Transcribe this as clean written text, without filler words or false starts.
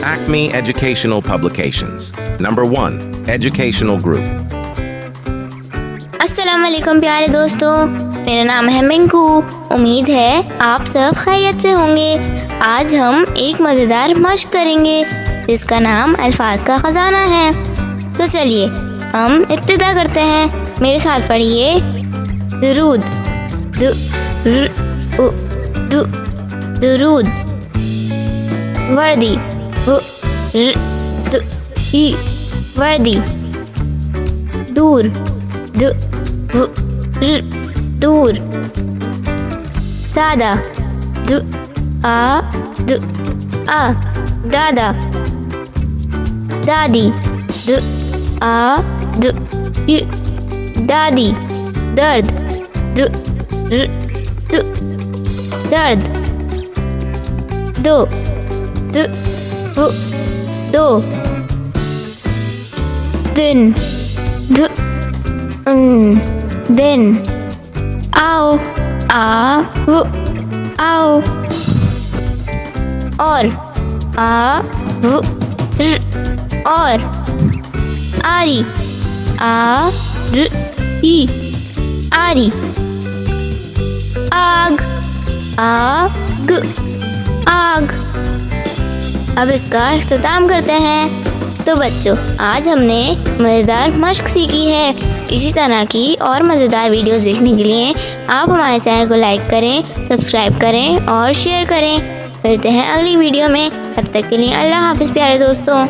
Acme Educational Publications. Number 1. Educational Group. अस्सलाम वालेकुम प्यारे दोस्तों, मेरा नाम है मिंकू। उम्मीद है आप सब खैरियत से होंगे। आज हम एक मज़ेदार मश्क करेंगे जिसका नाम अल्फाज का ख़जाना है। तो चलिए हम इब्तिदा करते हैं। मेरे साथ पढ़िए। दुरूद, दुरूद। वर्दी, वर्दी। दूर, दूर। दादा, दादा। दादी, दादी। दर्द, दर्द। दो, दो। दिन, दिन। आओ, आओ। और, और। आरी, आरी। आग, आग। अब इसका इख्तिताम करते हैं। तो बच्चों, आज हमने मज़ेदार मश्क सीखी है। इसी तरह की और मज़ेदार वीडियोस देखने के लिए आप हमारे चैनल को लाइक करें, सब्सक्राइब करें और शेयर करें। मिलते हैं अगली वीडियो में। तब तक के लिए अल्लाह हाफ़िज़ प्यारे दोस्तों।